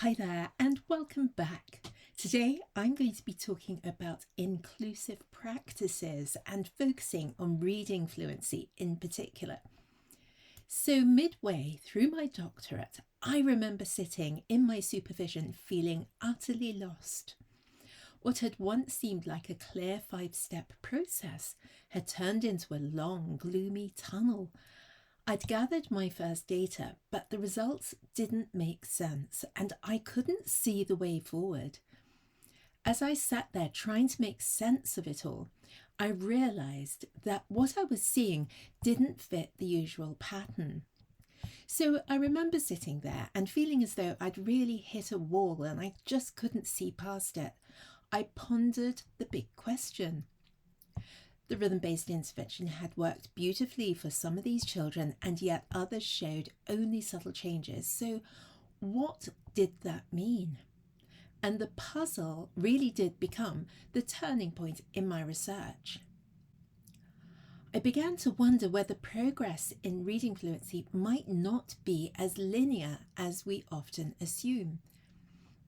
Hi there and welcome back. Today I'm going to be talking about inclusive practices and focusing on reading fluency in particular. So midway through my doctorate, I remember sitting in my supervision feeling utterly lost. What had once seemed like a clear 5-step process had turned into a long, gloomy tunnel. I'd gathered my first data, but the results didn't make sense and I couldn't see the way forward. As I sat there trying to make sense of it all, I realised that what I was seeing didn't fit the usual pattern. So I remember sitting there and feeling as though I'd really hit a wall and I just couldn't see past it. I pondered the big question. The rhythm-based intervention had worked beautifully for some of these children, and yet others showed only subtle changes. So what did that mean? And the puzzle really did become the turning point in my research. I began to wonder whether progress in reading fluency might not be as linear as we often assume.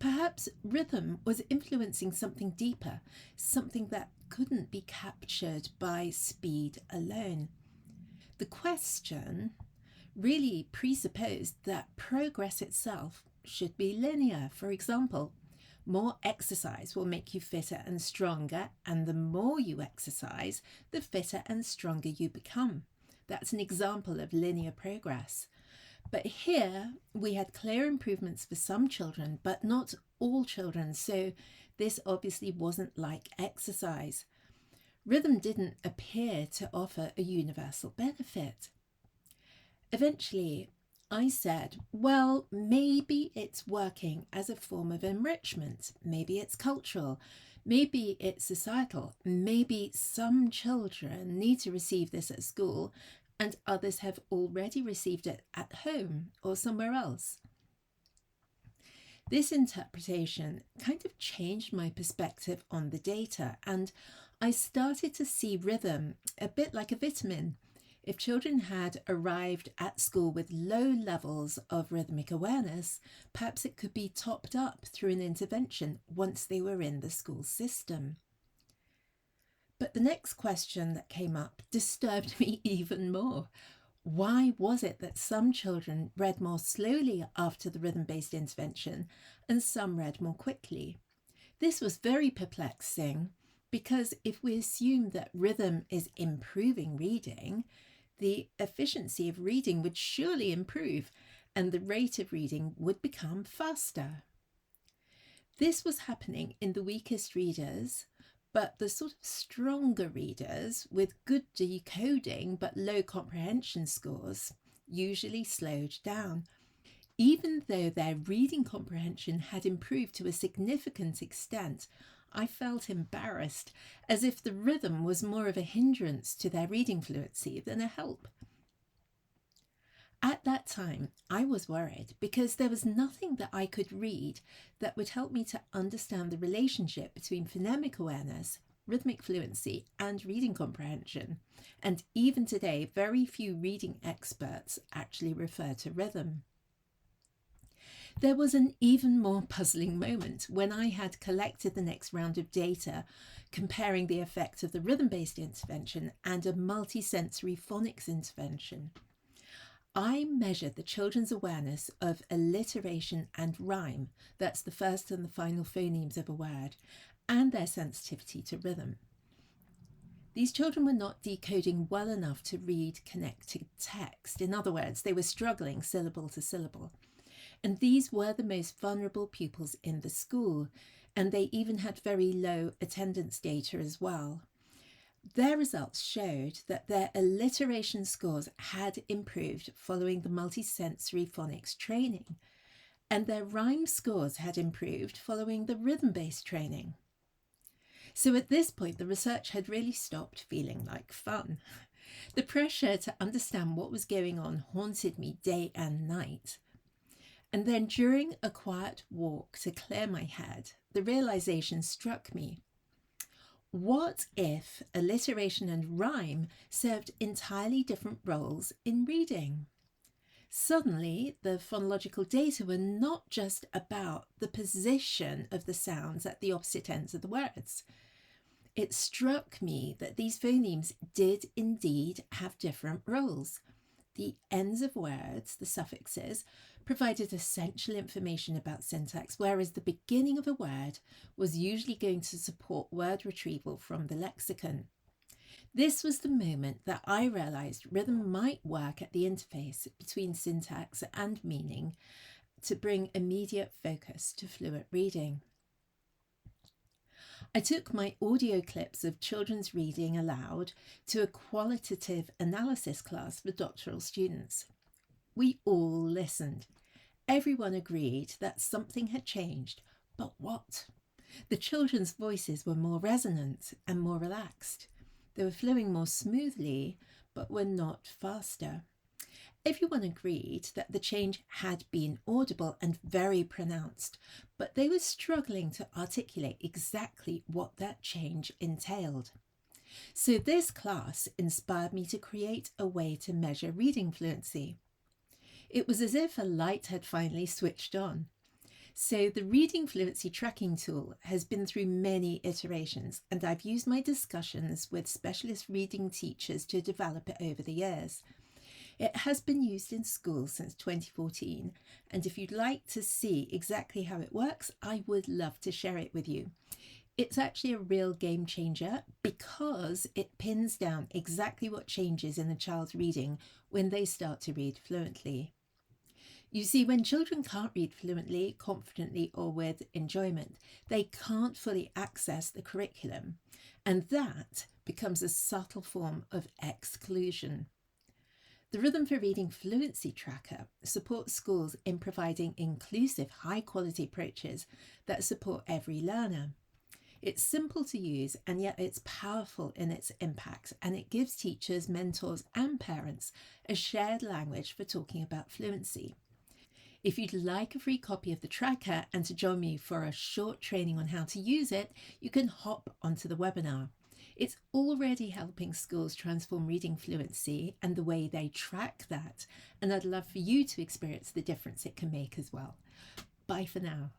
Perhaps rhythm was influencing something deeper, something that couldn't be captured by speed alone. The question really presupposed that progress itself should be linear. For example, more exercise will make you fitter and stronger, and the more you exercise, the fitter and stronger you become. That's an example of linear progress. But here we had clear improvements for some children, but not all children, so this obviously wasn't like exercise. Rhythm didn't appear to offer a universal benefit. Eventually, I said, well, maybe it's working as a form of enrichment. Maybe it's cultural. Maybe it's societal. Maybe some children need to receive this at school and others have already received it at home or somewhere else. This interpretation kind of changed my perspective on the data, and I started to see rhythm a bit like a vitamin. If children had arrived at school with low levels of rhythmic awareness, perhaps it could be topped up through an intervention once they were in the school system. But the next question that came up disturbed me even more. Why was it that some children read more slowly after the rhythm-based intervention and some read more quickly? This was very perplexing because if we assume that rhythm is improving reading, the efficiency of reading would surely improve and the rate of reading would become faster. This was happening in the weakest readers, but the sort of stronger readers with good decoding but low comprehension scores usually slowed down. Even though their reading comprehension had improved to a significant extent, I felt embarrassed, as if the rhythm was more of a hindrance to their reading fluency than a help. At that time, I was worried because there was nothing that I could read that would help me to understand the relationship between phonemic awareness, rhythmic fluency, and reading comprehension. And even today, very few reading experts actually refer to rhythm. There was an even more puzzling moment when I had collected the next round of data comparing the effect of the rhythm-based intervention and a multisensory phonics intervention. I measured the children's awareness of alliteration and rhyme, that's the first and the final phonemes of a word, and their sensitivity to rhythm. These children were not decoding well enough to read connected text. In other words, they were struggling syllable to syllable. And these were the most vulnerable pupils in the school, and they even had very low attendance data as well. Their results showed that their alliteration scores had improved following the multisensory phonics training, and their rhyme scores had improved following the rhythm-based training. So at this point, the research had really stopped feeling like fun. The pressure to understand what was going on haunted me day and night. And then during a quiet walk to clear my head, the realization struck me. What if alliteration and rhyme served entirely different roles in reading? Suddenly, the phonological data were not just about the position of the sounds at the opposite ends of the words. It struck me that these phonemes did indeed have different roles. The ends of words, the suffixes, provided essential information about syntax, whereas the beginning of a word was usually going to support word retrieval from the lexicon. This was the moment that I realised rhythm might work at the interface between syntax and meaning to bring immediate focus to fluent reading. I took my audio clips of children's reading aloud to a qualitative analysis class for doctoral students. We all listened. Everyone agreed that something had changed, but what? The children's voices were more resonant and more relaxed. They were flowing more smoothly, but were not faster. Everyone agreed that the change had been audible and very pronounced, but they were struggling to articulate exactly what that change entailed. So this class inspired me to create a way to measure reading fluency. It was as if a light had finally switched on. So the Reading Fluency Tracking tool has been through many iterations, and I've used my discussions with specialist reading teachers to develop it over the years. It has been used in schools since 2014, and if you'd like to see exactly how it works, I would love to share it with you. It's actually a real game changer because it pins down exactly what changes in a child's reading when they start to read fluently. You see, when children can't read fluently, confidently, or with enjoyment, they can't fully access the curriculum, and that becomes a subtle form of exclusion. The Rhythm for Reading Fluency Tracker supports schools in providing inclusive, high-quality approaches that support every learner. It's simple to use, and yet it's powerful in its impact, and it gives teachers, mentors, and parents a shared language for talking about fluency. If you'd like a free copy of the tracker and to join me for a short training on how to use it, you can hop onto the webinar. It's already helping schools transform reading fluency and the way they track that, and I'd love for you to experience the difference it can make as well. Bye for now.